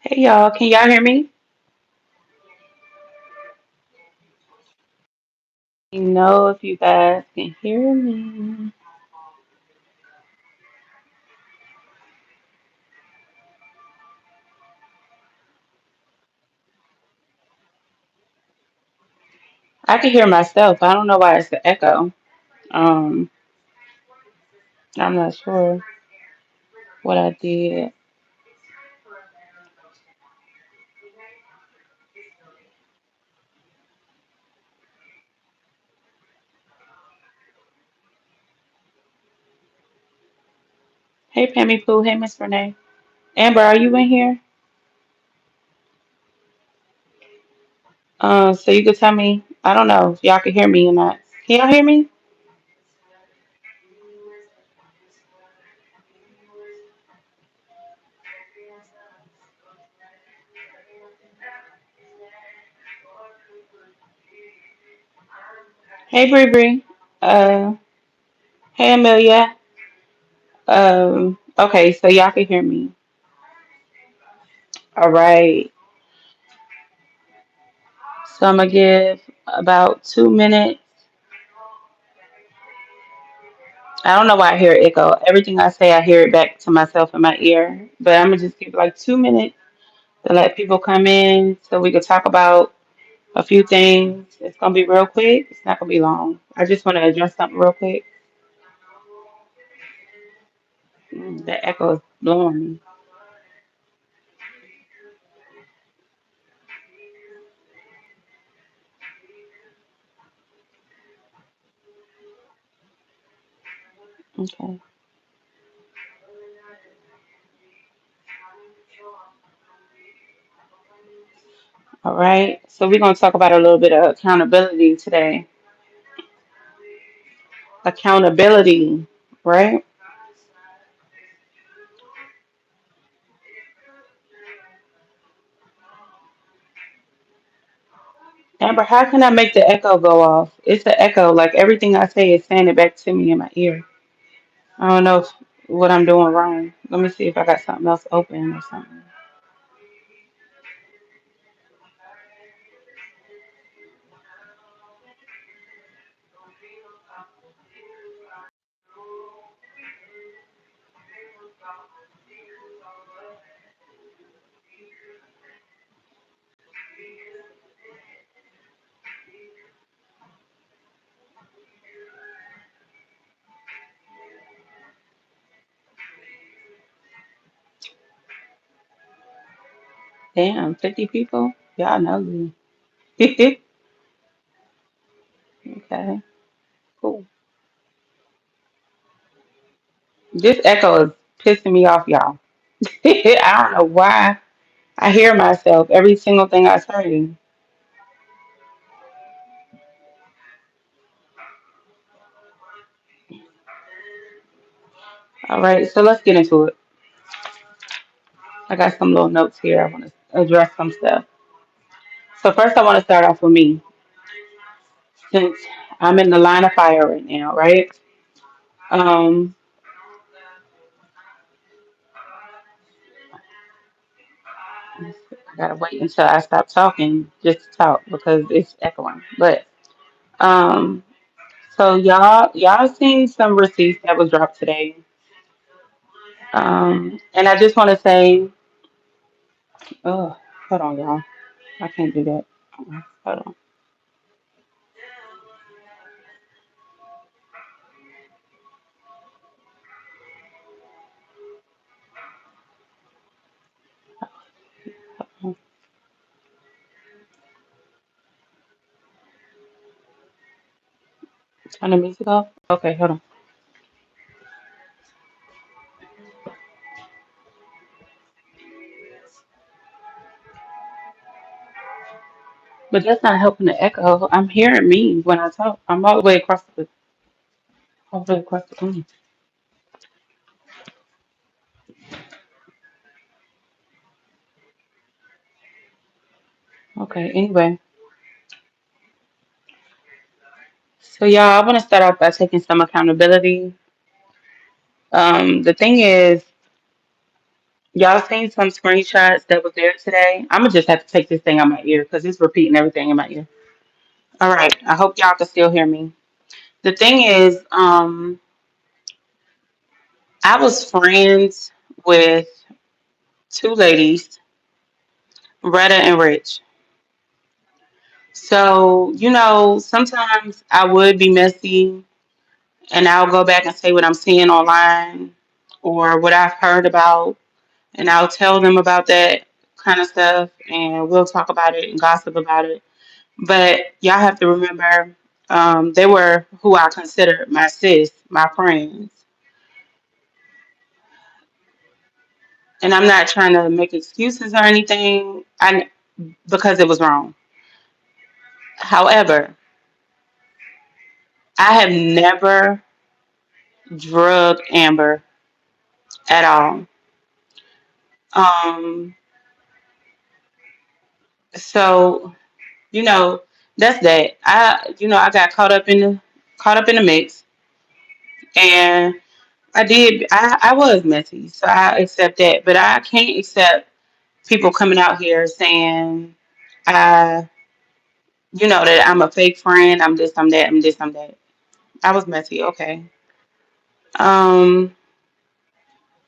Hey y'all, can y'all hear me? You know if you guys can hear me. I can hear myself. I don't know why it's the echo. Um, I'm not sure what I did. Hey Pammy Pooh, hey Miss Renee. Amber, are you in here? So you could tell me. I don't know if y'all can hear me or not. Can y'all hear me? Hey Bree Bree. Uh, hey Amelia. Okay, so y'all can hear me. All right. So I'm gonna give about 2 minutes. I don't know why I hear echo. Everything I say, I hear it back to myself in my ear. But I'm gonna just give like 2 minutes to let people come in so we can talk about a few things. It's gonna be real quick. It's not gonna be long. I just want to address something real quick. The echo is blowing me. Okay. All right. So we're gonna talk about a little bit of accountability today. Accountability, right? Amber, how can I make the echo go off? It's the echo. Like everything I say is saying it back to me in my ear. I don't know what I'm doing wrong. Let me see if I got something else open or something. Damn, 50 people? Y'all nosy. Okay, cool. This echo is pissing me off, y'all. I don't know why I hear myself every single thing I say. All right, so let's get into it. I got some little notes here. I want to address some stuff. So first, I want to start off with me, since I'm in the line of fire right now, right? Um, I gotta wait until I stop talking just to talk because it's echoing. But um, so y'all seen some receipts that was dropped today. And I just want to say, oh, hold on, y'all. I can't do that. Hold on. Turn the music off. Okay, hold on. But that's not helping the echo. I'm hearing me when I talk. I'm all the way across the room. Okay. Anyway, so y'all, I want to start off by taking some accountability. The thing is, Y'all seen some screenshots that was there today? I'm gonna just have to take this thing out my ear because it's repeating everything in my ear. All right. I hope y'all can still hear me. The thing is, I was friends with two ladies, Retta and Rich. So, sometimes I would be messy and I'll go back and say what I'm seeing online or what I've heard about, and I'll tell them about that kind of stuff, and we'll talk about it and gossip about it. But y'all have to remember, they were who I considered my sis, my friends. And I'm not trying to make excuses or anything, because it was wrong. However, I have never drugged Amber at all. Um, so you know, that's that. I got caught up in the mix, and I was messy, so I accept that. But I can't accept people coming out here saying, I, that I'm a fake friend. I'm this. I'm that. I'm this. I'm that. I was messy. Okay. Um,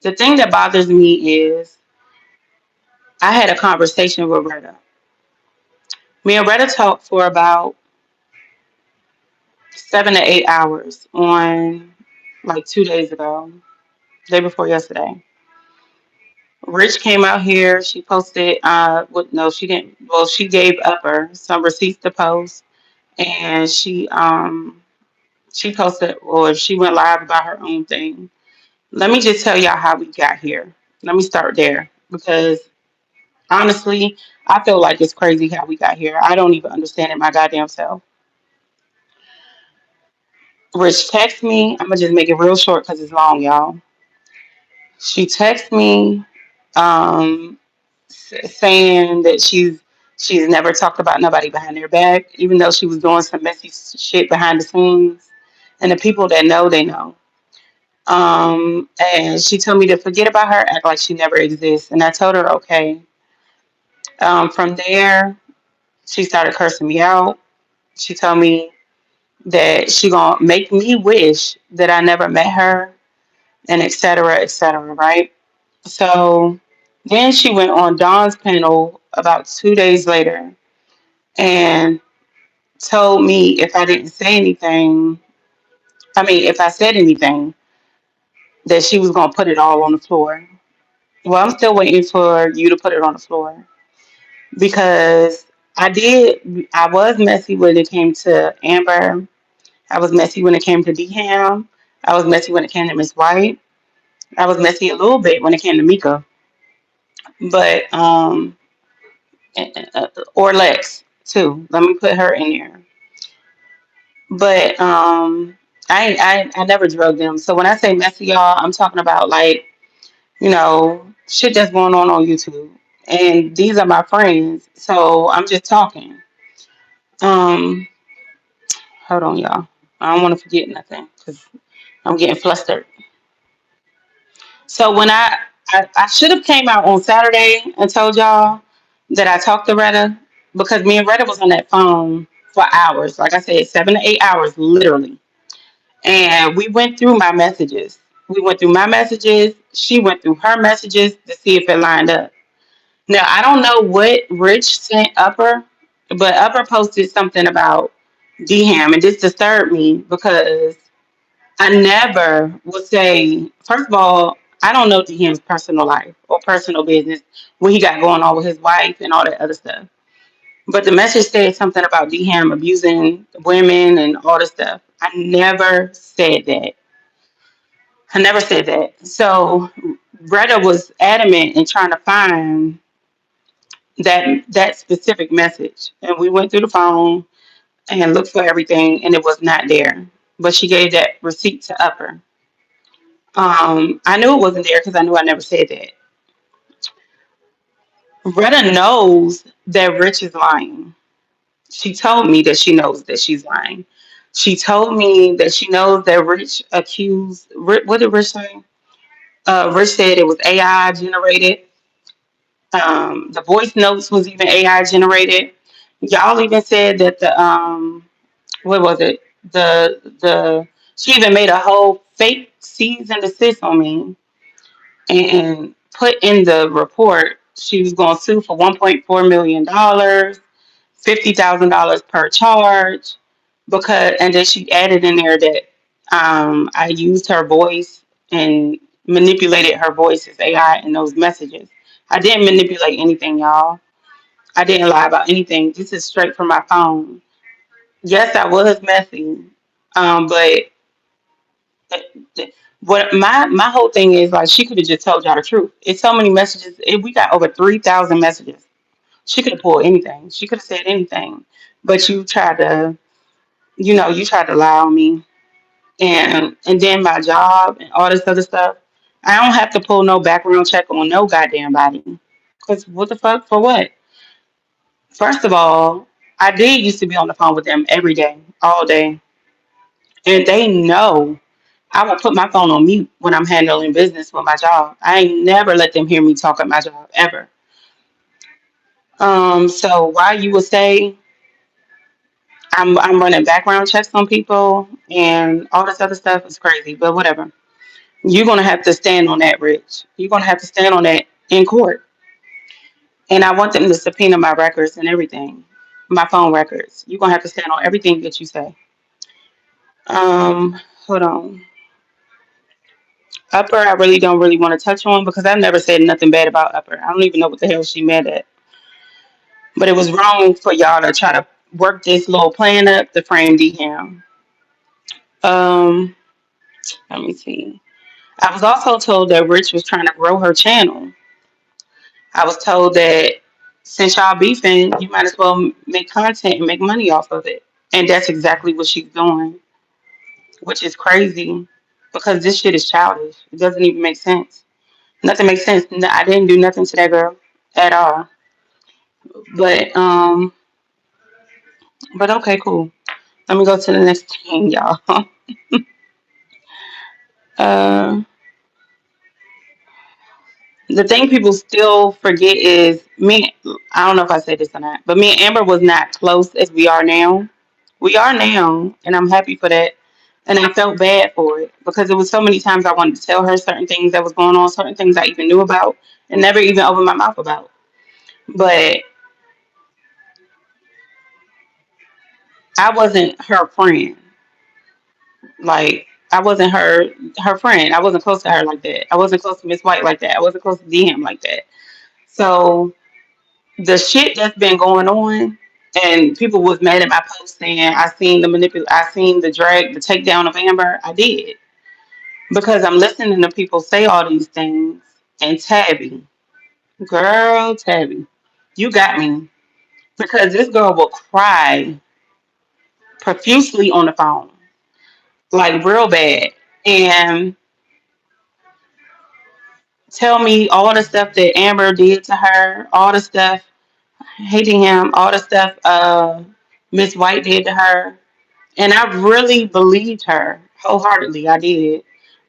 the thing that bothers me is I had a conversation with Retta. Me and Retta talked for about 7 to 8 hours on like 2 days ago, day before yesterday. Rich came out here. She posted. No, she didn't. Well, she gave Upper some receipts to post, and she posted, or she went live about her own thing. Let me just tell y'all how we got here. Let me start there because honestly, I feel like it's crazy how we got here. I don't even understand it my goddamn self. Rich texted me. I'm gonna just make it real short because it's long, y'all. She texted me, um, saying that she's never talked about nobody behind their back, even though she was doing some messy shit behind the scenes. And the people that know, they know. And she told me to forget about her, act like she never exists. And I told her, okay. From there, she started cursing me out. She told me that she gonna make me wish that I never met her, and et cetera, right? So then she went on Dawn's panel about 2 days later and told me if I didn't say anything, if I said anything, that she was gonna put it all on the floor. Well, I'm still waiting for you to put it on the floor because I was messy when it came to Amber. I was messy when it came to Dham. I was messy when it came to Miss White. I was messy a little bit when it came to Mika, but or Lex too. Let me put her in there. But I never drugged them. So when I say messy, y'all, I'm talking about like shit that's going on YouTube. And these are my friends, so I'm just talking. Um, Hold on, y'all. I don't want to forget nothing because I'm getting flustered. So when I should have came out on Saturday and told y'all that I talked to Retta because me and Retta was on that phone for hours. Like I said, 7 to 8 hours, literally. And we went through my messages. We went through my messages. She went through her messages to see if it lined up. Now I don't know what Rich sent Upper, but Upper posted something about Dham, and this disturbed me because I never would say, first of all, I don't know Dhaam's personal life or personal business, what he got going on with his wife and all that other stuff. But the message said something about Dham abusing women and all this stuff. I never said that. I never said that. So Greta was adamant in trying to find that specific message. And we went through the phone and looked for everything and it was not there. But she gave that receipt to Upper. I knew it wasn't there because I knew I never said that. Retta knows that Rich is lying. She told me that she knows that she's lying. She told me that she knows that Rich accused. What did Rich say? Rich said it was AI generated. The voice notes was even AI generated. Y'all even said that the what was it? The she even made a whole fake cease and desist on me and put in the report she was going to sue for $1.4 million, $50,000 per charge, because and then she added in there that I used her voice and manipulated her voice as AI in those messages. I didn't manipulate anything, y'all. I didn't lie about anything. This is straight from my phone. Yes, I was messy, but what my whole thing is like she could have just told y'all the truth. It's so many messages. We got over 3,000 messages. She could have pulled anything. She could have said anything, but you tried to lie on me, and then my job and all this other stuff. I don't have to pull no background check on no goddamn body. Cause what the fuck for what? First of all, I did used to be on the phone with them every day, all day, and they know I will put my phone on mute when I'm handling business with my job. I ain't never let them hear me talk at my job ever. So why you would say I'm running background checks on people and all this other stuff is crazy, but whatever. You're gonna have to stand on that, Rich. You're gonna have to stand on that in court. And I want them to subpoena my records and everything, my phone records. You're gonna have to stand on everything that you say. Hold on. Upper, I really don't really want to touch on because I never said nothing bad about Upper. I don't even know what the hell she mad at. But it was wrong for y'all to try to work this little plan up to frame D him. Um, Let me see. I was also told that Rich was trying to grow her channel. I was told that since y'all beefing, you might as well make content and make money off of it. And that's exactly what she's doing, which is crazy because this shit is childish. It doesn't even make sense. Nothing makes sense. I didn't do nothing to that girl at all. But okay, cool. Let me go to the next thing, y'all. uh, the thing people still forget is me. I don't know if I said this or not, but me and Amber was not close as we are now. We are now, and I'm happy for that. And I felt bad for it because there was so many times I wanted to tell her certain things that was going on, certain things I even knew about, and never even opened my mouth about. But I wasn't her friend. Like I wasn't her friend. I wasn't close to her like that. I wasn't close to Miss White like that. I wasn't close to DM like that. So the shit that's been going on, and people was mad at my post saying I seen the drag, the takedown of Amber. I did because I'm listening to people say all these things. And Tabby, girl, Tabby, you got me because this girl will cry profusely on the phone, like real bad, and tell me all the stuff that Amber did to her, all the stuff hating him, all the stuff Miss White did to her. And I really believed her wholeheartedly. I did.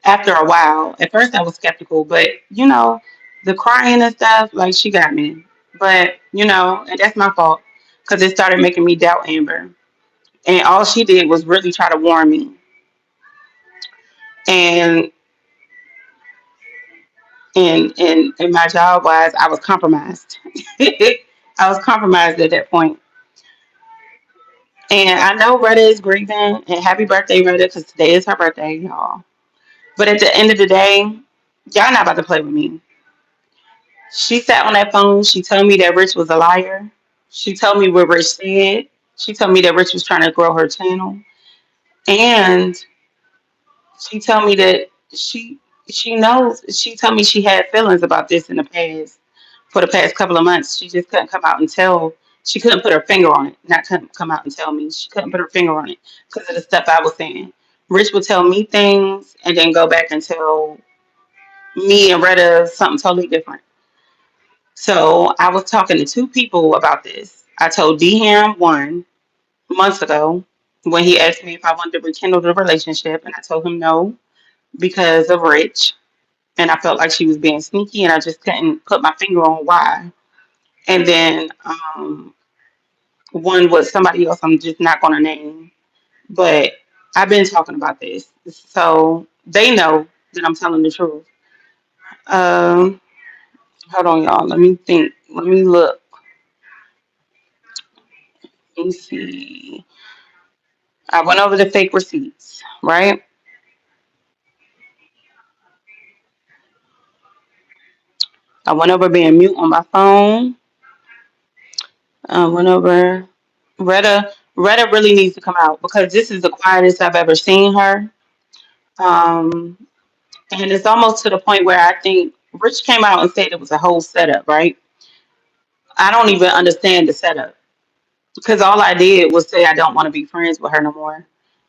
After a while, at first I was skeptical, but the crying and stuff, like she got me. But and that's my fault because it started making me doubt Amber. And all she did was really try to warn me. And and my job wise, I was compromised. I was compromised at that point. And I know Retta is grieving, and happy birthday, Retta, because today is her birthday, y'all. But at the end of the day, y'all not about to play with me. She sat on that phone. She told me that Rich was a liar. She told me what Rich said. She told me that Rich was trying to grow her channel. And she told me that she knows. She told me she had feelings about this in the past. For the past couple of months, she just couldn't come out and tell. She couldn't put her finger on it. Not couldn't come out and tell me. She couldn't put her finger on it because of the stuff I was saying. Rich would tell me things and then go back and tell me and Retta something totally different. So I was talking to two people about this. I told Ham one months ago when he asked me if I wanted to rekindle the relationship, and I told him no because of Rich. and I felt like she was being sneaky, and I just couldn't put my finger on why. And then one was somebody else I'm just not going to name, but I've been talking about this, so they know that I'm telling the truth. Um, Hold on, y'all. Let me think. Let me look. Let me see. I went over the fake receipts, right? I went over being mute on my phone. I went over Retta. Retta really needs to come out because this is the quietest I've ever seen her. Um, and it's almost to the point where I think Rich came out and said it was a whole setup, right? I don't even understand the setup because all I did was say I don't want to be friends with her no more.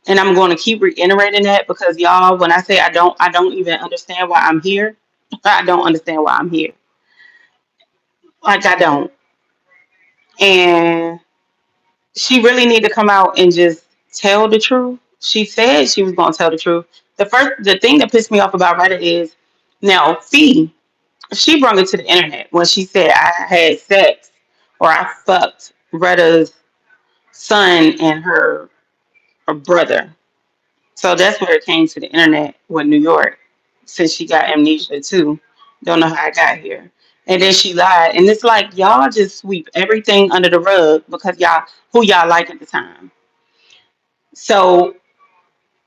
And I'm going to keep reiterating that because y'all, when I say I don't even understand why I'm here. I don't understand why I'm here. Like I don't. And she really need to come out and just tell the truth. She said she was going to tell the truth. The thing that pissed me off about Reddit is now Fee. She brought it to the internet when she said I had sex or I fucked Retta's son and her brother. So that's where it came to the internet with New York, since she got amnesia too. Don't know how I got here. And then she lied. And it's like y'all just sweep everything under the rug because y'all who y'all like at the time. So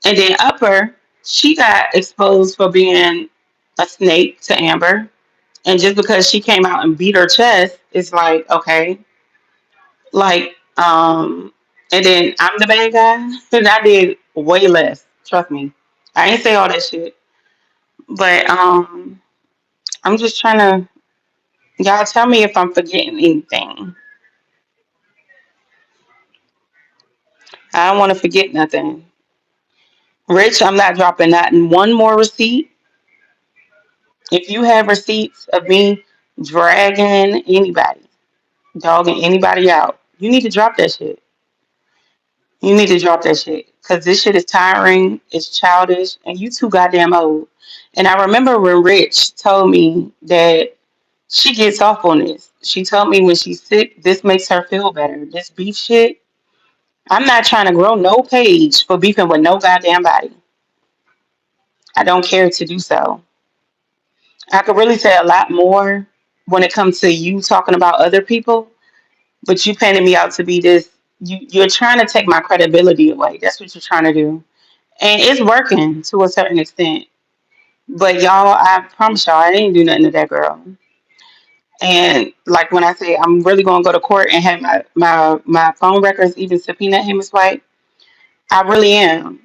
and then Upper, she got exposed for being a snake to Amber. And just because she came out and beat her chest, it's like, okay, like, and then I'm the bad guy. And I did way less. Trust me. I ain't say all that shit. But I'm just trying to y'all tell me if I'm forgetting anything. I don't want to forget nothing. Rich, I'm not dropping that in one more receipt. If you have receipts of me dragging anybody, dogging anybody out, you need to drop that shit. You need to drop that shit. Cause this shit is tiring, it's childish, and you too goddamn old. And I remember when Rich told me that she gets off on this. She told me when she's sick, this makes her feel better. This beef shit. I'm not trying to grow no page for beefing with no goddamn body. I don't care to do so. I could really say a lot more when it comes to you talking about other people, but you painted me out to be this. You're trying to take my credibility away. That's what you're trying to do, and it's working to a certain extent. But y'all, I promise y'all, I didn't do nothing to that girl. And like when I say I'm really gonna go to court and have my phone records even subpoena him as white, I really am.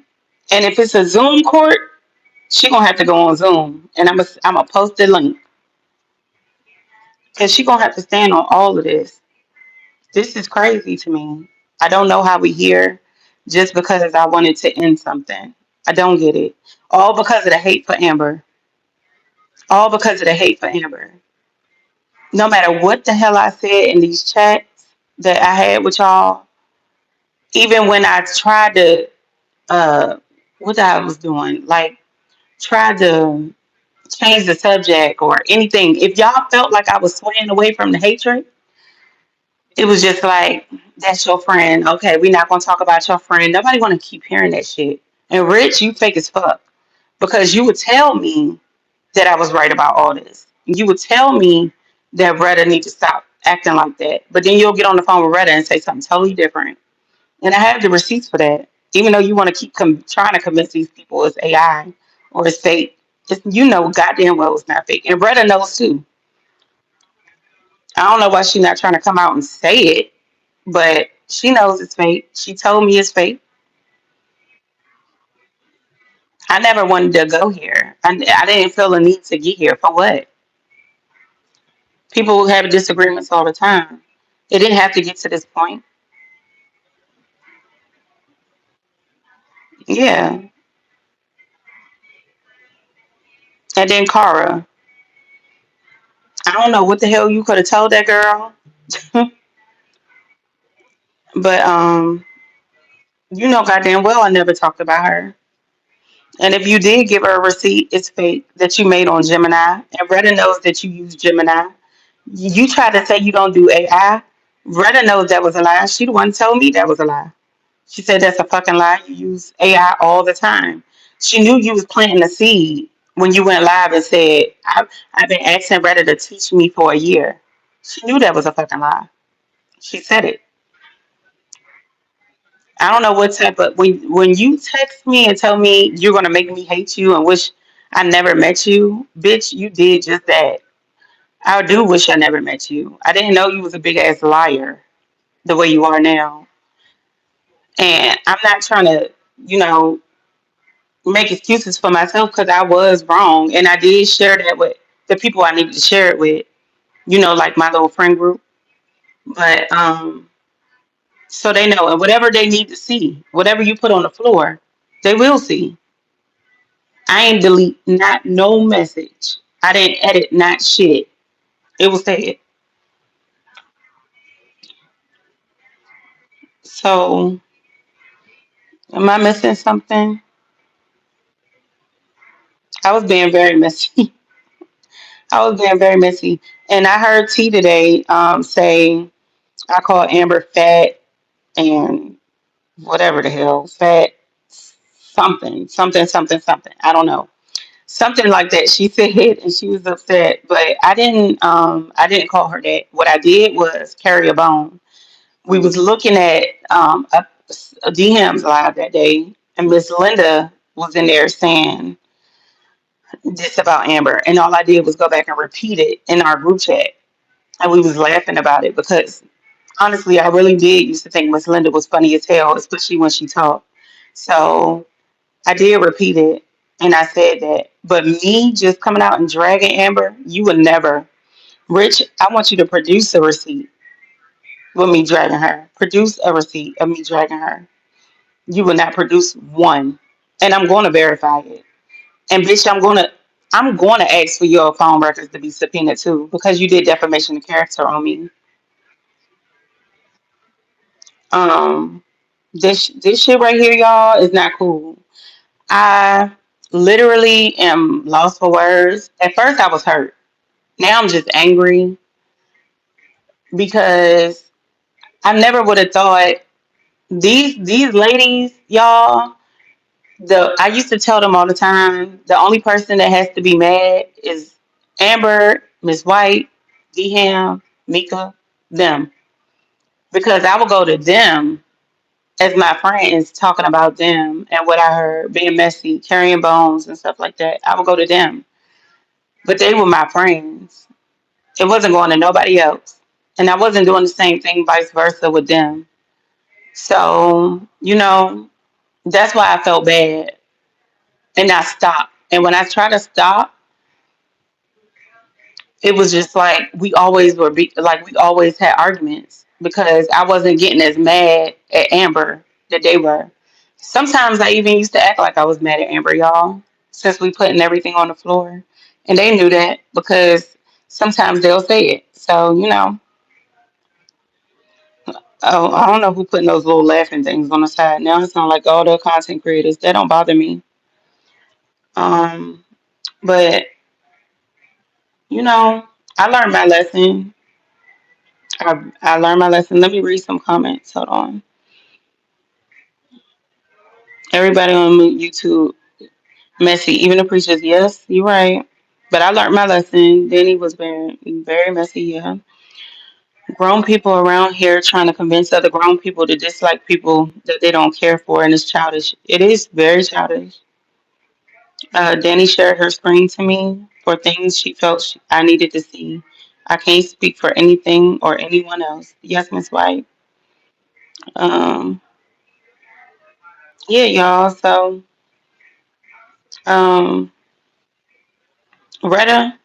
And if it's a Zoom court, she gonna have to go on Zoom, and I'm a post the link, and she gonna have to stand on all of this. This is crazy to me. I don't know how we here just because I wanted to end something. I don't get it. All because of the hate for Amber. All because of the hate for Amber. No matter what the hell I said in these chats that I had with y'all, even when I tried to what I was doing, like tried to change the subject or anything. If y'all felt like I was swaying away from the hatred, it was just like, that's your friend. Okay, we're not gonna talk about your friend. Nobody wanna keep hearing that shit. And Rich, you fake as fuck. Because you would tell me that I was right about all this. You would tell me that Retta need to stop acting like that. But then you'll get on the phone with Retta and say something totally different. And I have the receipts for that. Even though you want to keep trying to convince these people it's AI or it's fake, you know goddamn well it's not fake. And Retta knows too. I don't know why she's not trying to come out and say it, but she knows it's fake. She told me it's fake. I never wanted to go here. I didn't feel a need to get here. For what? People have disagreements all the time. It didn't have to get to this point. Yeah. And then Cara, I don't know what the hell you could have told that girl, but you know goddamn well I never talked about her. And if you did give her a receipt, it's fake that you made on Gemini. And Retta knows that you use Gemini. You try to say you don't do AI. Retta knows that was a lie. She the one told me that was a lie. She said that's a fucking lie. You use AI all the time. She knew you was planting a seed when you went live and said, I've been asking Retta to teach me for a year. She knew that was a fucking lie. She said it. I don't know what type of when you text me and tell me you're gonna make me hate you and wish I never met you, bitch, you did just that. I do wish I never met you. I didn't know you was a big ass liar the way you are now. And I'm not trying to, you know, make excuses for myself because I was wrong and I did share that with the people I needed to share it with, like my little friend group. But so they know and whatever they need to see, whatever you put on the floor, they will see. I ain't delete not no message. I didn't edit not shit. It was said. So am I missing something? I was being very messy. I was being very messy. And I heard T today say I call Amber fat and whatever the hell, fat something, something, something, something. I don't know. Something like that. She said and she was upset. But I didn't call her that. What I did was carry a bone. We was looking at a DMs live that day, and Miss Linda was in there saying this about Amber, and all I did was go back and repeat it in our group chat, and we was laughing about it because honestly, I really did used to think Miss Linda was funny as hell, especially when she talked. So I did repeat it, and I said that. But me just coming out and dragging Amber, you would never. Rich, I want you to produce a receipt with me dragging her. Produce a receipt of me dragging her. You will not produce one, and I'm going to verify it. And bitch, I'm going to ask for your phone records to be subpoenaed too because you did defamation of character on me. Um, this shit right here, y'all, is not cool. I literally am lost for words. At first, I was hurt. Now I'm just angry because I never would have thought these ladies, y'all. I used to tell them all the time, the only person that has to be mad is Amber, Miss White, D Ham, Mika, them. Because I would go to them as my friends talking about them and what I heard, being messy, carrying bones and stuff like that. I would go to them. But they were my friends. It wasn't going to nobody else. And I wasn't doing the same thing vice versa with them. So, that's why I felt bad. And I stopped. And when I tried to stop, it was just like we always had arguments because I wasn't getting as mad at Amber that they were. Sometimes I even used to act like I was mad at Amber, y'all, since we putting everything on the floor, and they knew that because sometimes they'll say it. So oh, I don't know who putting those little laughing things on the side. Now it sounds like all the content creators. That don't bother me. Um, but you know, I learned my lesson. I learned my lesson. Let me read some comments. Hold on. Everybody on YouTube, messy. Even the preachers, yes, you're right. But I learned my lesson. Danny was very, very messy. Yeah, grown people around here trying to convince other grown people to dislike people that they don't care for, and it's childish. It is very childish. Danny shared her screen to me for things she felt I needed to see. I can't speak for anything or anyone else. Yes, Miss White. Um, yeah, y'all. So, um, Retta,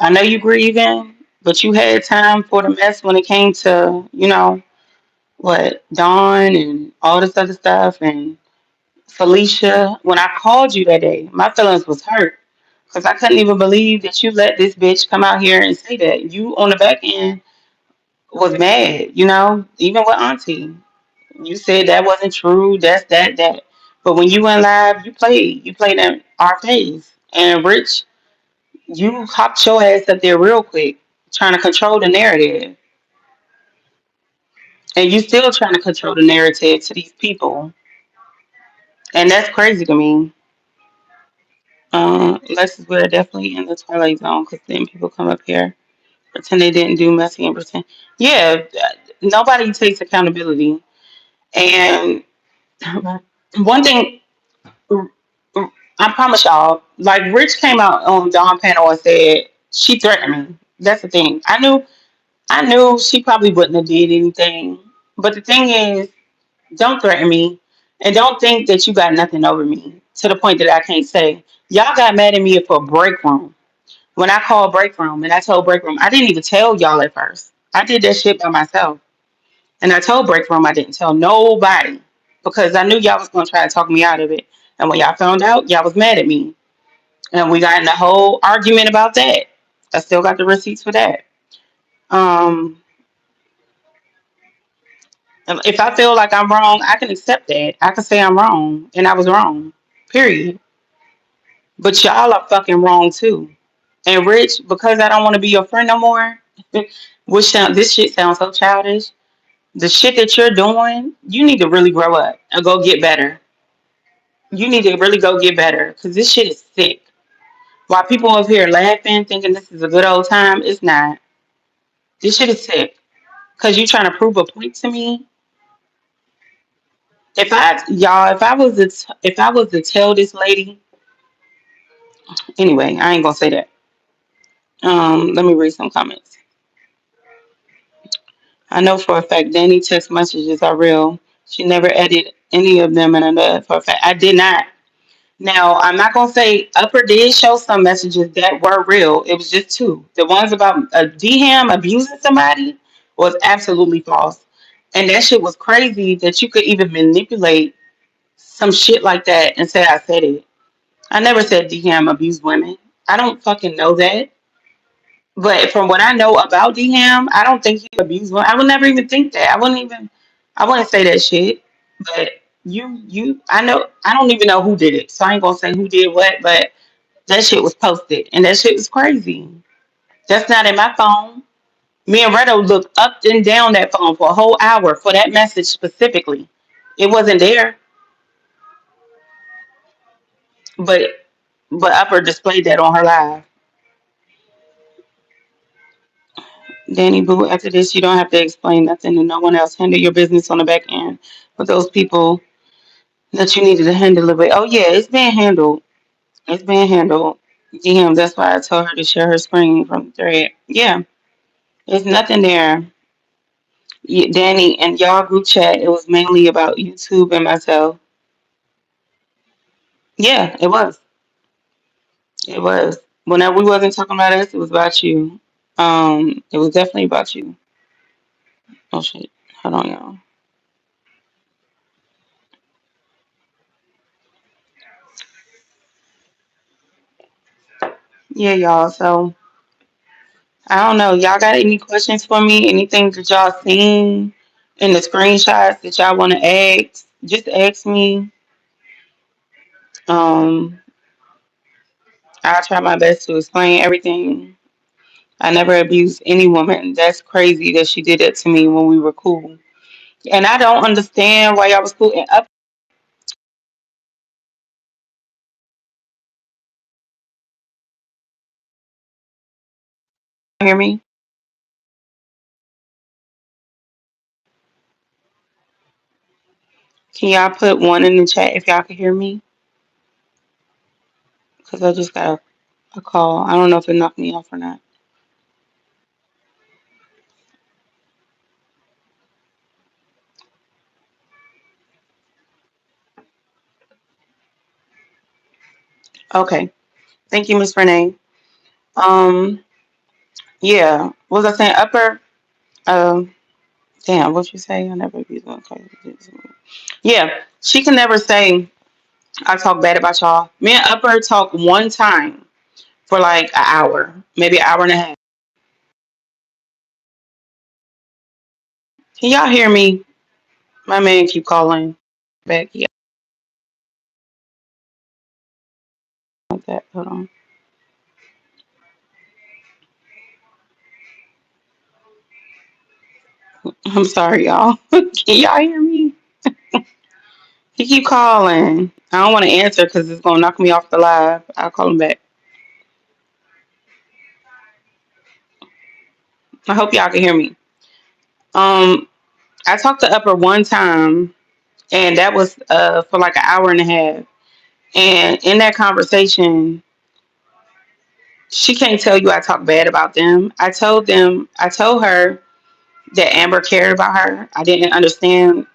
I know you grieving, but you had time for the mess when it came to, what, Dawn and all this other stuff and Felicia. When I called you that day, my feelings was hurt because I couldn't even believe that you let this bitch come out here and say that. You on the back end was mad, even with Auntie. You said that wasn't true. That's that. But when you went live, you played in our face. And Rich, you hopped your ass up there real quick, trying to control the narrative. And you still trying to control the narrative to these people. And that's crazy to me. Alexis, we're definitely in the twilight zone because then people come up here, pretend they didn't do messy and pretend. Yeah, nobody takes accountability. And one thing, I promise y'all, like Rich came out on Dawn panel and said she threatened me. That's the thing. I knew she probably wouldn't have did anything. But the thing is, don't threaten me, and don't think that you got nothing over me to the point that I can't say. Y'all got mad at me for break room. When I called break room and I told break room, I didn't even tell y'all at first. I did that shit by myself. And I told break room I didn't tell nobody because I knew y'all was gonna try to talk me out of it. And when y'all found out, y'all was mad at me. And we got in a whole argument about that. I still got the receipts for that. Um, if I feel like I'm wrong, I can accept that. I can say I'm wrong and I was wrong. Period. But y'all are fucking wrong too. And Rich, because I don't want to be your friend no more, this shit sounds so childish. The shit that you're doing, you need to really grow up and go get better. You need to really go get better because this shit is sick. While people up here laughing, thinking this is a good old time, it's not. This shit is sick. Because you trying to prove a point to me. If I was to tell this lady, anyway, I ain't gonna say that. Let me read some comments. I know for a fact Danny text messages are real. She never edited any of them, and I know that for a fact. I did not. Now, I'm not gonna say Upper did show some messages that were real. It was just two. The ones about a DM abusing somebody was absolutely false, and that shit was crazy that you could even manipulate some shit like that and say I said it. I never said DM abused women. I don't fucking know that. But from what I know about DM, I don't think he abused women. I would never even think that. I wouldn't say that shit. But I know, I don't even know who did it. So I ain't gonna say who did what, but that shit was posted and that shit was crazy. That's not in my phone. Me and Redo looked up and down that phone for a whole hour for that message specifically. It wasn't there, but Upper displayed that on her live. Danny Boo, after this, you don't have to explain nothing to no one else. Handle your business on the back end with those people that you needed to handle it with. Oh, yeah, it's being handled. It's being handled. Damn, that's why I told her to share her screen from the thread. Yeah, there's nothing there. Danny, and y'all group chat, it was mainly about YouTube and myself. Yeah, it was. It was. Whenever we wasn't talking about us, it was about you. It was definitely about you. Oh, shit. Hold on, y'all. Yeah, y'all. So I don't know. Y'all got any questions for me? Anything that y'all seen in the screenshots that y'all want to ask? Just ask me. Um, I'll try my best to explain everything. I never abused any woman. That's crazy that she did that to me when we were cool. And I don't understand why y'all was cool. And up, hear me? Can y'all put one in the chat if y'all can hear me? Because I just got a call. I don't know if it knocked me off or not. Okay. Thank you, Miss Renee. Um, yeah. What was I saying? Upper. Um, Damn, what you say? I never abused one. Yeah, she can never say I talk bad about y'all. Me and Upper talk one time for like an hour, maybe an hour and a half. Can y'all hear me? My man keep calling back. Yeah. Like that. Hold on. I'm sorry, y'all. Can y'all hear me? He keep calling. I don't want to answer because it's gonna knock me off the live. I'll call him back. I hope y'all can hear me. Um, I talked to Upper one time, and that was for like an hour and a half. And in that conversation, she can't tell you I talk bad about them. I told her that Amber cared about her. I didn't understand.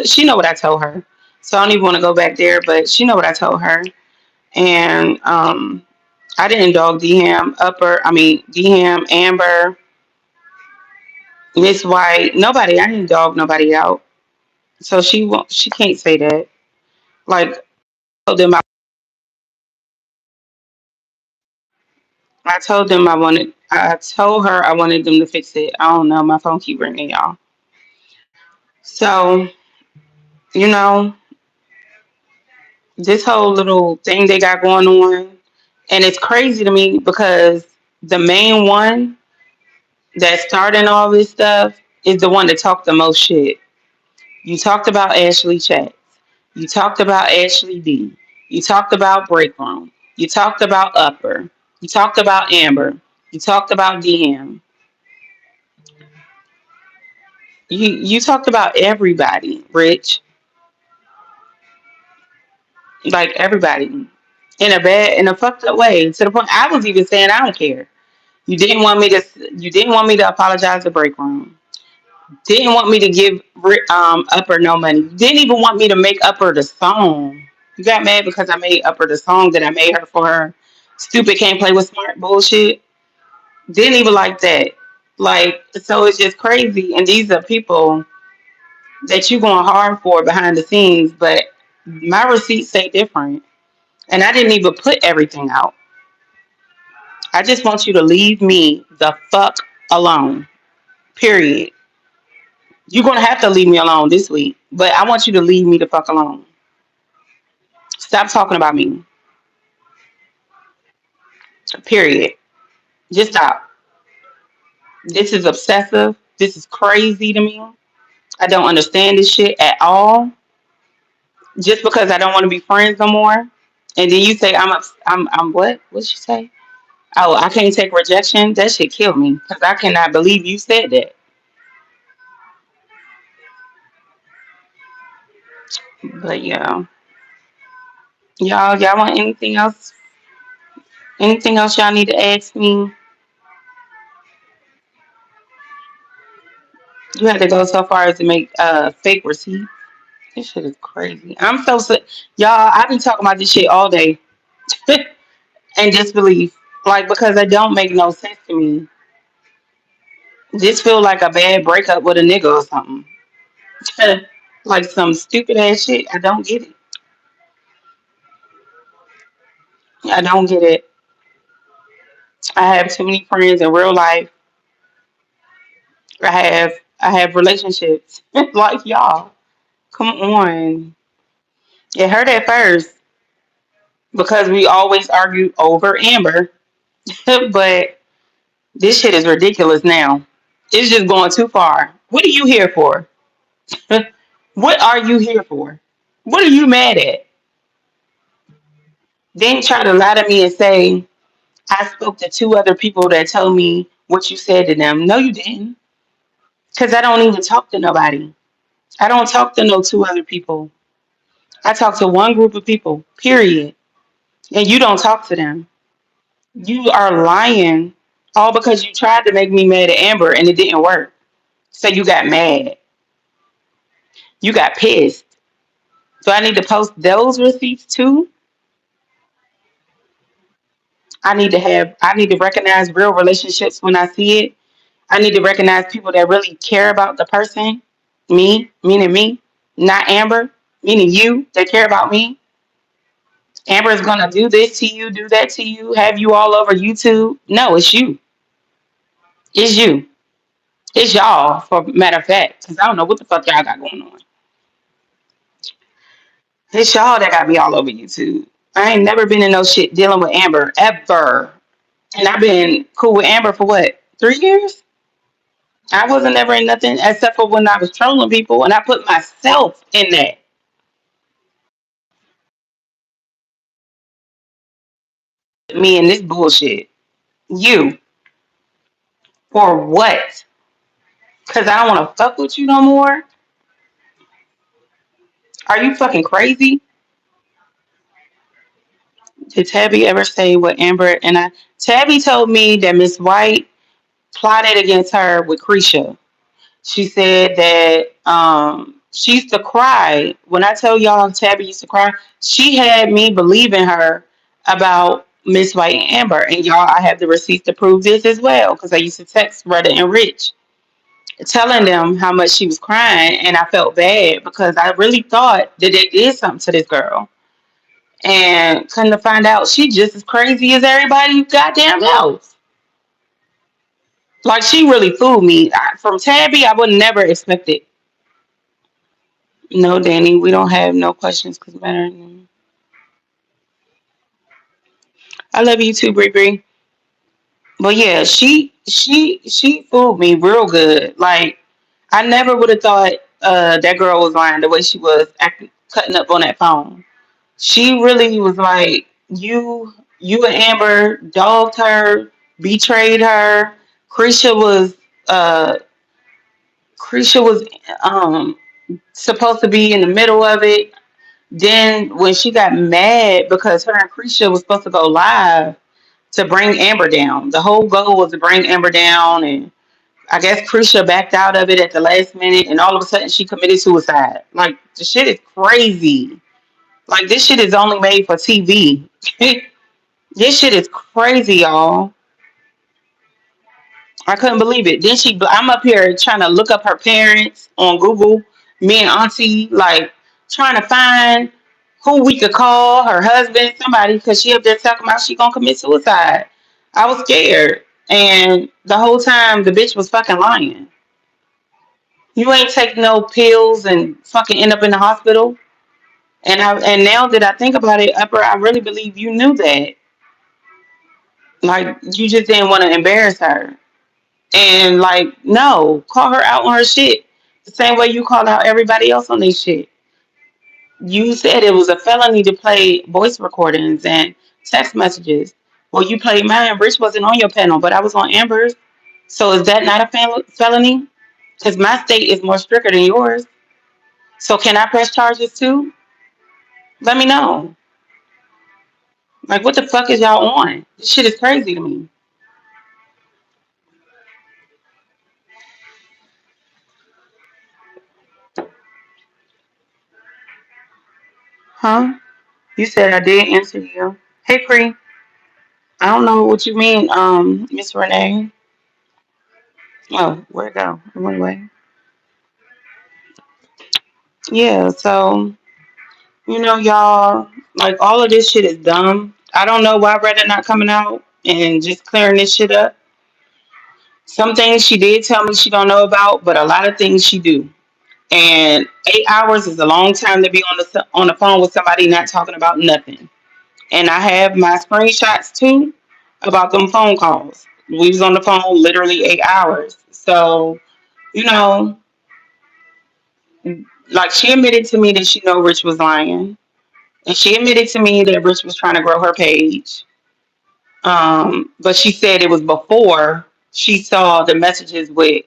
She know what I told her, so I don't even want to go back there. But she know what I told her, and I didn't dog Dham Upper. I mean Dham Amber, Miss White. Nobody. I didn't dog nobody out. So she won't. She can't say that. Like I told them. I told them I wanted. I told her I wanted them to fix it. I don't know. My phone keep ringing, y'all. So you know this whole little thing they got going on, and it's crazy to me because the main one that's starting all this stuff is the one that talked the most shit. You talked about Ashley Chat. You talked about Ashley D. You talked about Break Room. You talked about Upper. You talked about Amber. You talked about DM. You talked about everybody, Rich. Like everybody. In a fucked up way. To the point I was even saying I don't care. You didn't want me to apologize to Break Room. Didn't want me to give Upper no money. Didn't even want me to make Upper the song. You got mad because I made Upper the song that I made her for her stupid can't play with smart bullshit. Didn't even like that. Like, so it's just crazy. And these are people that you going hard for behind the scenes, but my receipts say different. And I didn't even put everything out. I just want you to leave me the fuck alone. Period. You're gonna have to leave me alone this week, but I want you to leave me the fuck alone. Stop talking about me. Period. Just stop. This is obsessive. This is crazy to me. I don't understand this shit at all. Just because I don't want to be friends no more, and then you say I'm what? What'd you say? Oh, I can't take rejection. That shit killed me because I cannot believe you said that. But yeah, y'all want anything else? Anything else y'all need to ask me? You had to go so far as to make fake receipts. This shit is crazy. I'm so sick. Y'all, I've been talking about this shit all day and disbelief. Like, because it don't make no sense to me. This feel like a bad breakup with a nigga or something. Like some stupid ass shit. I don't get it. I don't get it. I have too many friends in real life. I have relationships like y'all. Come on. It hurt at first because we always argue over Amber, but this shit is ridiculous now. It's just going too far. What are you here for? What are you here for? What are you mad at? Then try to lie to me and say, I spoke to two other people that told me what you said to them. No, you didn't. Because I don't even talk to nobody. I don't talk to no two other people. I talk to one group of people, period. And you don't talk to them. You are lying all because you tried to make me mad at Amber and it didn't work. So you got mad. You got pissed. So I need to post those receipts too. I need to recognize real relationships when I see it. I need to recognize people that really care about the person, me, meaning me, not Amber, meaning you, that care about me. Amber is gonna do this to you, do that to you, have you all over YouTube. No, it's you. It's you. It's y'all, for matter of fact, because I don't know what the fuck y'all got going on. It's y'all that got me all over YouTube. I ain't never been in no shit dealing with Amber ever. And I've been cool with Amber for what, 3 years? I wasn't ever in nothing except for when I was trolling people and I put myself in that. Me and this bullshit. You. For what? Because I don't want to fuck with you no more? Are you fucking crazy? Did Tabby ever say what Amber and I? Tabby told me that Miss White plotted against her with Creisha. She said that she used to cry. When I tell y'all Tabby used to cry, she had me believing her about Miss White and Amber. And y'all, I have the receipts to prove this as well because I used to text Retta and Rich telling them how much she was crying, and I felt bad because I really thought that they did something to this girl. And come to find out, she just as crazy as everybody goddamn else. Like she really fooled me. From Tabby, I would never expect it. No, Danny, we don't have no questions because better. I love you too, Bree Bree. But yeah, she fooled me real good. Like I never would have thought that girl was lying the way she was acting, cutting up on that phone. She really was like, you and Amber dogged her, betrayed her. Creisha was uh Creisha was supposed to be in the middle of it. Then when she got mad because her and Creisha was supposed to go live to bring Amber down. The whole goal was to bring Amber down, and I guess Creisha backed out of it at the last minute, and all of a sudden she committed suicide. Like the shit is crazy. Like this shit is only made for TV. This shit is crazy, y'all. I couldn't believe it. Then I'm up here trying to look up her parents on Google. Me and Auntie like trying to find who we could call, her husband, somebody, because she up there talking about she gonna commit suicide. I was scared, and the whole time the bitch was fucking lying. You ain't take no pills and fucking end up in the hospital. And now that I think about it, Upper, I really believe you knew that. Like you just didn't want to embarrass her. And like, no, call her out on her shit. The same way you call out everybody else on their shit. You said it was a felony to play voice recordings and text messages. Well, you played mine. Rich wasn't on your panel, but I was on Amber's. So is that not a felony? Because my state is more stricter than yours. So can I press charges too? Let me know. Like, what the fuck is y'all on? This shit is crazy to me. Huh? You said I did answer you. Hey, Cree. I don't know what you mean, Miss Renee. Oh, where'd it go? It went away. Yeah, so, y'all, like, all of this shit is dumb. I don't know why Reddit not coming out and just clearing this shit up. Some things she did tell me she don't know about, but a lot of things she do. And 8 hours is a long time to be on the phone with somebody not talking about nothing. And I have my screenshots too about them phone calls. We was on the phone literally 8 hours. So, you know, like she admitted to me that she know Rich was lying. And she admitted to me that Rich was trying to grow her page. But she said it was before she saw the messages with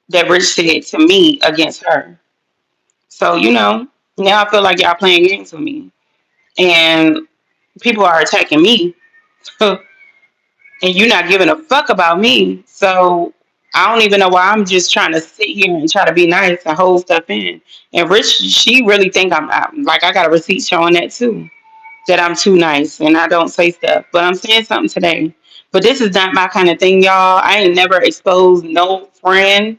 that Rich said to me against her. So, now I feel like y'all playing games with me. And people are attacking me. And you're not giving a fuck about me. So I don't even know why I'm just trying to sit here and try to be nice and hold stuff in. And Rich, she really think I'm like I got a receipt showing that too, that I'm too nice and I don't say stuff. But I'm saying something today. But this is not my kind of thing, y'all. I ain't never exposed no friend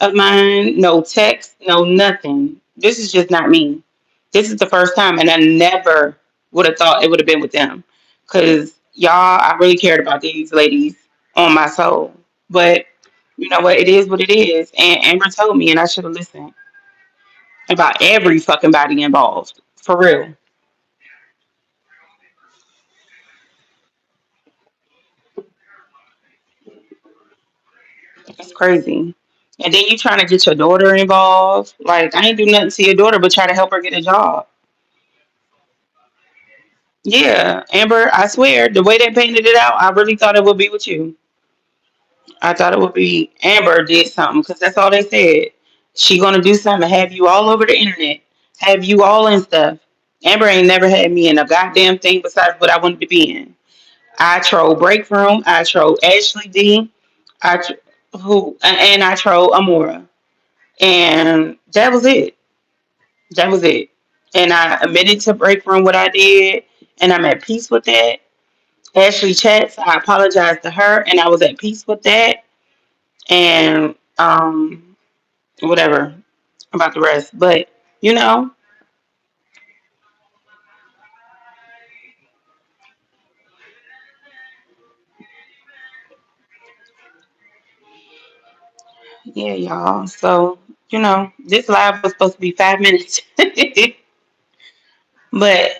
of mine, no text, no nothing. This is just not me. This is the first time, and I never would have thought it would have been with them. Because y'all, I really cared about these ladies on my soul. But you know what? It is what it is. And Amber told me, and I should have listened about every fucking body involved. For real. It's crazy. And then you trying to get your daughter involved. Like I ain't do nothing to your daughter but try to help her get a job. Yeah, Amber, I swear, the way they painted it out, I really thought it would be with you. I thought it would be Amber did something because that's all they said. She gonna do something, have you all over the internet, have you all in stuff. Amber ain't never had me in a goddamn thing besides what I wanted to be in. I troll Break Room, I troll Ashley D, I who and I troll Amora, and that was it. That was it. And I admitted to Break Room what I did, and I'm at peace with that. Ashley chats, I apologized to her, and I was at peace with that. And whatever about the rest. But you know, yeah, y'all. So this live was supposed to be 5 minutes, but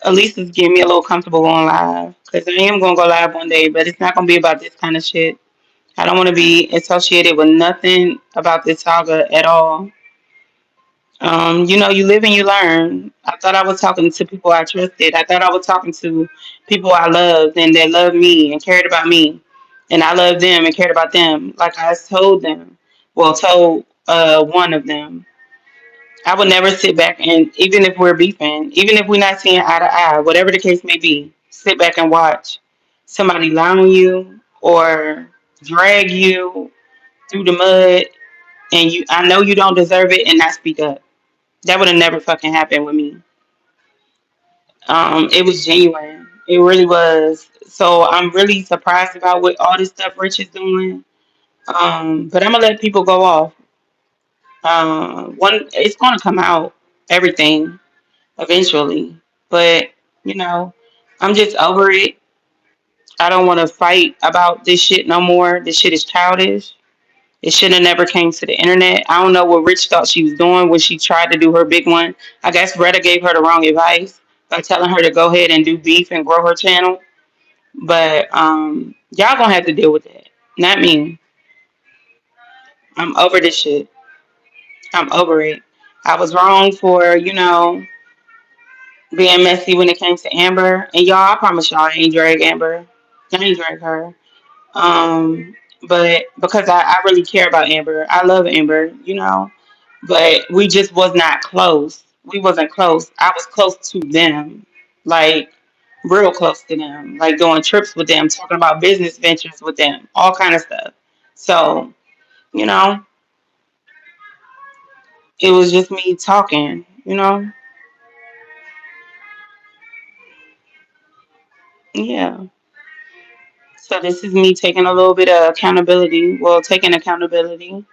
at least it's getting me a little comfortable going live because I am gonna go live one day, but it's not gonna be about this kind of shit. I don't want to be associated with nothing about this saga at all. You live and you learn. I thought I was talking to people I trusted. I thought I was talking to people I loved and that loved me and cared about me. And I loved them and cared about them. Like I told them. Well, told one of them. I would never sit back and even if we're beefing, even if we're not seeing eye to eye, whatever the case may be, sit back and watch somebody lie on you or drag you through the mud and I know you don't deserve it and not speak up. That would have never fucking happened with me. It was genuine. It really was. So I'm really surprised about what all this stuff Rich is doing. But I'm gonna let people go off. One, it's gonna come out everything eventually. But you know, I'm just over it. I don't want to fight about this shit no more. This shit is childish. It should have never came to the internet. I don't know what Rich thought she was doing when she tried to do her big one. I guess Retta gave her the wrong advice by telling her to go ahead and do beef and grow her channel. But y'all gonna have to deal with that. Not me. I'm over this shit. I'm over it. I was wrong for, being messy when it came to Amber. And y'all, I promise y'all I ain't drag Amber. I ain't drag her. Um, but because I really care about Amber. I love Amber. But we just was not close. We wasn't close. I was close to them, like real close to them, like going trips with them, talking about business ventures with them, all kind of stuff. So you know, it was just me talking. Yeah. So this is me taking a little bit of accountability. Well, taking accountability.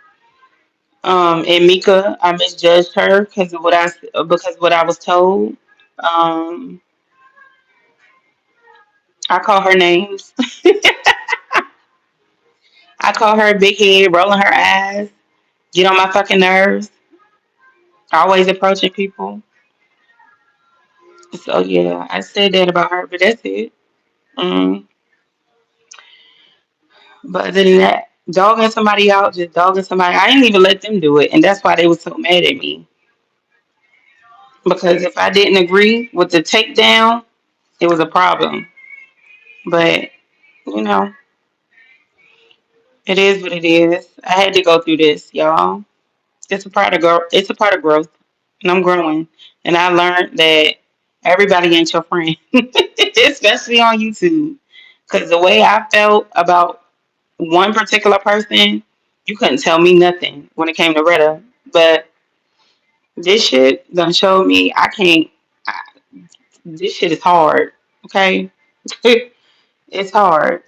And Mika, I misjudged her because what I was told. Um, I call her names. I call her big head, rolling her eyes, get on my fucking nerves, always approaching people. So yeah, I said that about her, but that's it. Mm. But other than that, dogging somebody out, just dogging somebody, I didn't even let them do it, and that's why they was so mad at me. Because if I didn't agree with the takedown, it was a problem. But you know, it is what it is. I had to go through this, y'all. It's a part of growth. It's a part of growth, and I'm growing. And I learned that everybody ain't your friend, especially on YouTube. Because the way I felt about one particular person, you couldn't tell me nothing when it came to Retta. But this shit done showed me I can't. I, this shit is hard. Okay, it's hard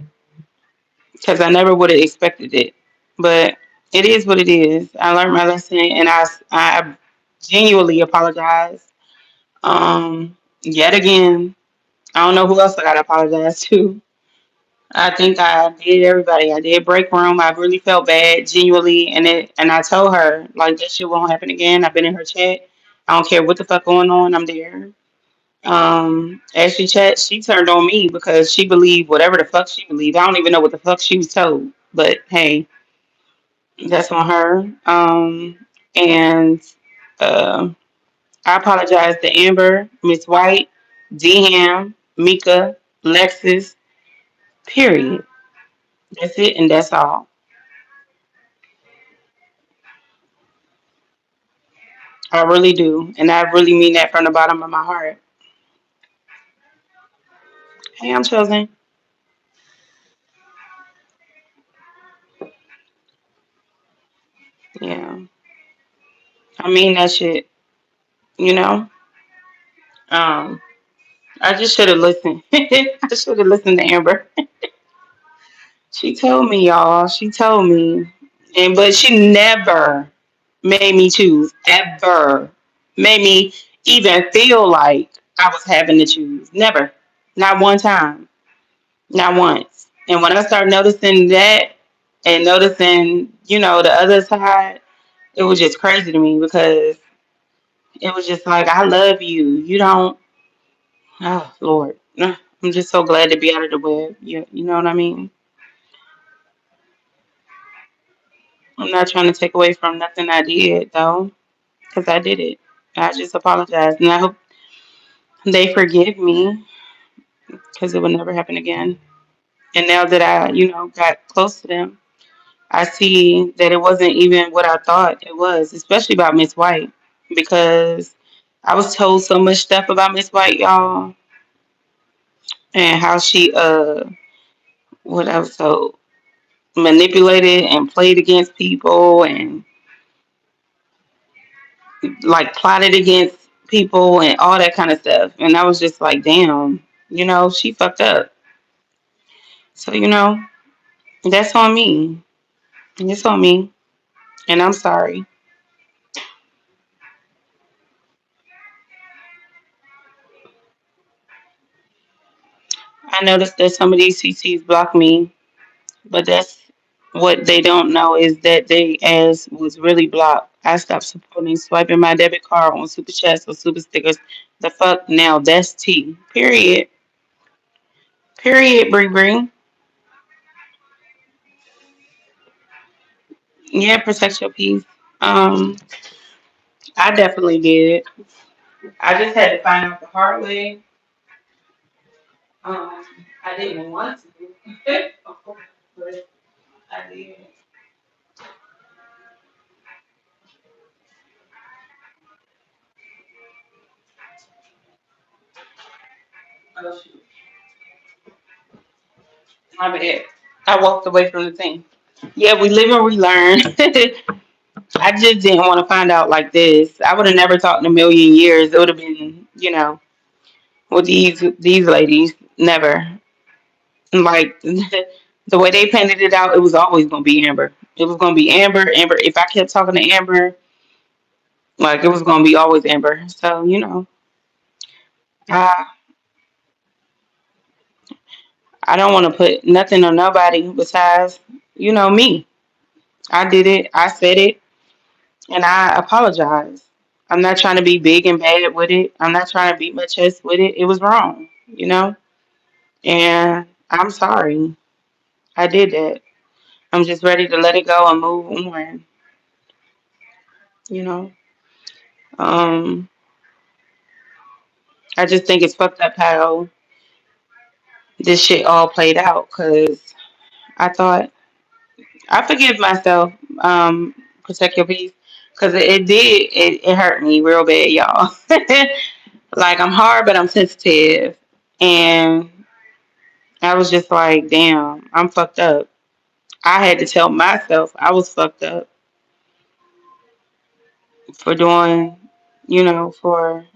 because I never would have expected it. But it is what it is. I learned my lesson, and I genuinely apologize. Yet again, I don't know who else I gotta apologize to. I think I did everybody. I did Break Room. I really felt bad, genuinely, and I told her like this shit won't happen again. I've been in her chat. I don't care what the fuck going on. I'm there. As she turned on me because she believed whatever the fuck she believed. I don't even know what the fuck she was told. But hey, that's on her. And uh, I apologize to Amber, Miss White, D Ham, Mika, Lexus, period. That's it and that's all. I really do. And I really mean that from the bottom of my heart. Hey, I'm chosen. Yeah. I mean that shit, you know? Um, I just should have listened. I should have listened to Amber. She told me, y'all. She told me. And but she never made me choose. Ever. Made me even feel like I was having to choose. Never. Not one time. Not once. And when I started noticing that and noticing, the other side, it was just crazy to me because it was just like, I love you. You don't. Oh, Lord. I'm just so glad to be out of the web. You know what I mean? I'm not trying to take away from nothing I did, though, because I did it. I just apologize. And I hope they forgive me because it will never happen again. And now that I, got close to them, I see that it wasn't even what I thought it was, especially about Miss White, because I was told so much stuff about Miss White, y'all, and how she, what I was told, manipulated and played against people and like plotted against people and all that kind of stuff. And I was just like, damn, she fucked up. So, that's on me. It's on me. And I'm sorry. I noticed that some of these CCs block me, but that's what they don't know is that they ass was really blocked. I stopped supporting swiping my debit card on super chats or super stickers. The fuck now, that's T. Period. Period, Bree Bree. Yeah, protect your peace. Um, I definitely did. I just had to find out the hard way. Um, I didn't want to, of course, but I did. Oh shoot, my bad. I walked away from the thing. Yeah, we live and we learn. I just didn't want to find out like this. I would have never thought in a million years it would have been, with these ladies. Never. Like the way they painted it out, it was always gonna be Amber. It was gonna be Amber. Amber. If I kept talking to Amber, like it was gonna be always Amber. So I I don't want to put nothing on nobody besides me. I did it. I said it, and I apologize. I'm not trying to be big and bad with it. I'm not trying to beat my chest with it. It was wrong. And I'm sorry. I did that. I'm just ready to let it go and move on. You know. Um, I just think it's fucked up how this shit all played out. Cause I thought I forgive myself. Protect your peace. Cause it did. It hurt me real bad, y'all. Like I'm hard, but I'm sensitive, and I was just like, damn, I'm fucked up. I had to tell myself I was fucked up for for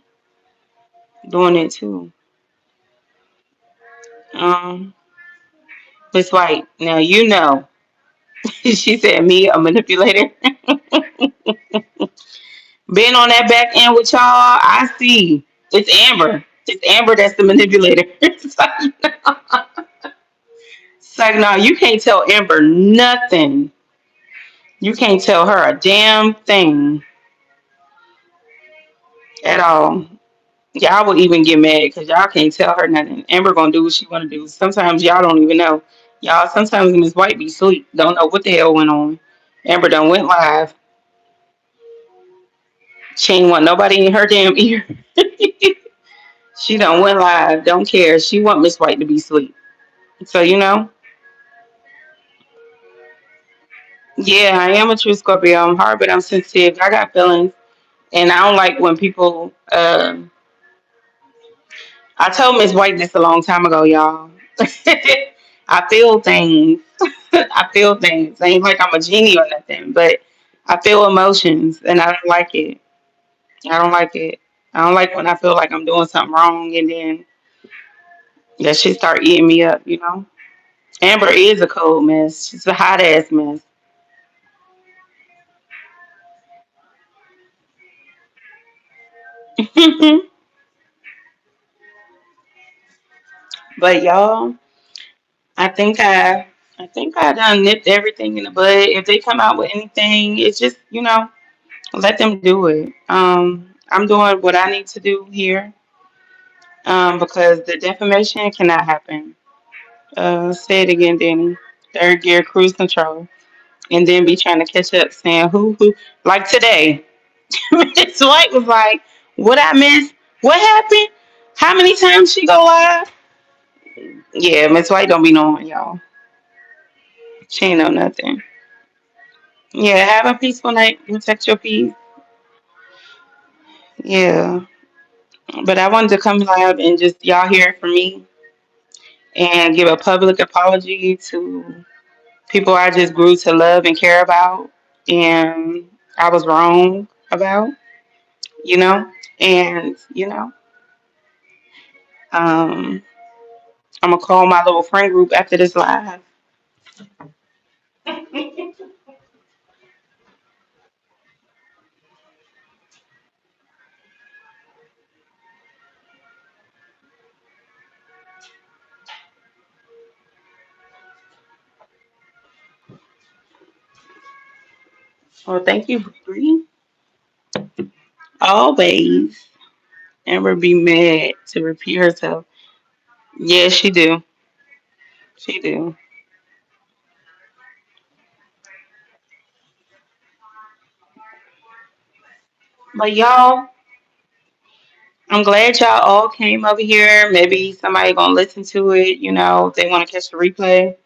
doing it too. Um, Miss White, now she said me a manipulator. Being on that back end with y'all, I see. It's Amber. It's Amber that's the manipulator. It's like, no, you can't tell Amber nothing. You can't tell her a damn thing at all. Y'all will even get mad because y'all can't tell her nothing. Amber gonna do what she wanna do. Sometimes y'all don't even know. Y'all, sometimes Miss White be sleep. Don't know what the hell went on. Amber done went live. She ain't want nobody in her damn ear. She done went live. Don't care. She want Miss White to be sleep. So yeah, I am a true Scorpio. I'm hard, but I'm sensitive. I got feelings, and I don't like when people. I told Miss White this a long time ago, y'all. I feel things. I feel things. Ain't like I'm a genie or nothing, but I feel emotions, and I don't like it. I don't like it. I don't like when I feel like I'm doing something wrong, and then that shit start eating me up. Amber is a cold mess. She's a hot ass mess. But y'all, I think I done nipped everything in the bud. If they come out with anything, it's just let them do it. I'm doing what I need to do here. Because the defamation cannot happen. Say it again, Danny. Third gear cruise control, and then be trying to catch up, saying who like today. Miss White was like, "What I miss? What happened? How many times she go live?" Yeah, Miss White don't be knowing, y'all. She ain't know nothing. Yeah, have a peaceful night. Protect your peace. Yeah, but I wanted to come live and just y'all hear it from me and give a public apology to people I just grew to love and care about, and I was wrong about, you know, and um, I'm gonna call my little friend group after this live. Well, thank you, Bree. Always. Amber be mad to repeat herself. Yeah, she do. She do. But y'all, I'm glad y'all all came over here. Maybe somebody gonna listen to it. If they want to catch the replay.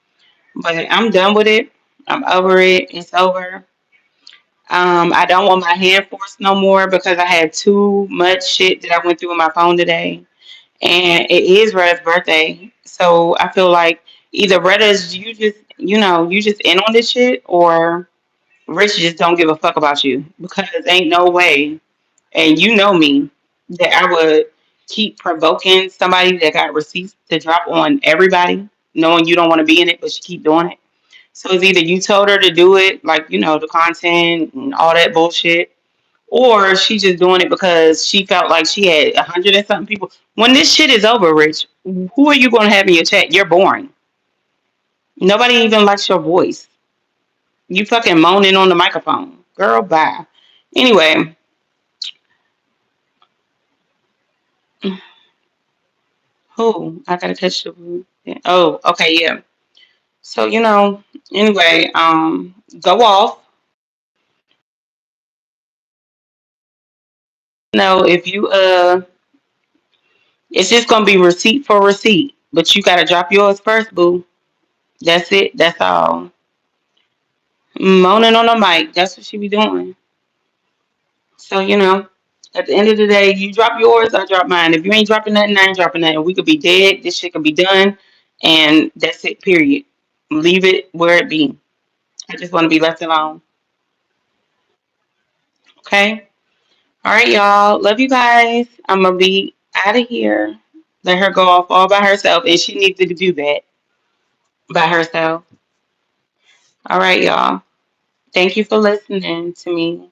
But I'm done with it. I'm over it. It's over. I don't want my hand forced no more because I had too much shit that I went through on my phone today. And it is Retta's birthday. So I feel like either Retta's you just in on this shit, or Rich just don't give a fuck about you, because ain't no way, and you know me, that I would keep provoking somebody that got receipts to drop on everybody, knowing you don't want to be in it, but you keep doing it. So it's either you told her to do it, like, the content and all that bullshit, or she just doing it because she felt like she had 100 and something people. When this shit is over, Rich, who are you going to have in your chat? You're boring. Nobody even likes your voice. You fucking moaning on the microphone. Girl, bye. Anyway, who? I gotta catch the. Oh, okay, yeah. So, anyway, go off. If you it's just gonna be receipt for receipt, but you gotta drop yours first, boo. That's it. That's all. Moaning on the mic. That's what she be doing. So, at the end of the day, you drop yours, I drop mine. If you ain't dropping nothing, I ain't dropping nothing. We could be dead. This shit could be done, and that's it. Period. Leave it where it be. I just want to be left alone. Okay. All right, y'all. Love you guys. I'm gonna be out of here. Let her go off all by herself, and she needs to do that by herself. All right, y'all. Thank you for listening to me.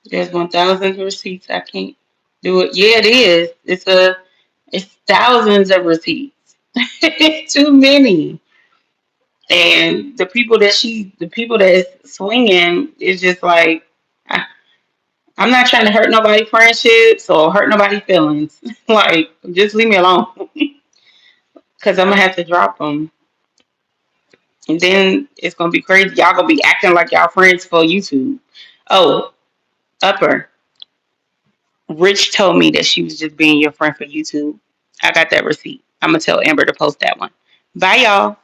There's 1,000 receipts. I can't do it. Yeah, it is. It's thousands of receipts. It's too many. And the people that's swinging is just like, I, I'm not trying to hurt nobody's friendships or hurt nobody's feelings. Like, just leave me alone, because I'm gonna have to drop them. And then it's gonna be crazy. Y'all gonna be acting like y'all friends for YouTube. Oh, Upper. Rich told me that she was just being your friend for YouTube. I got that receipt. I'm gonna tell Amber to post that one. Bye, y'all.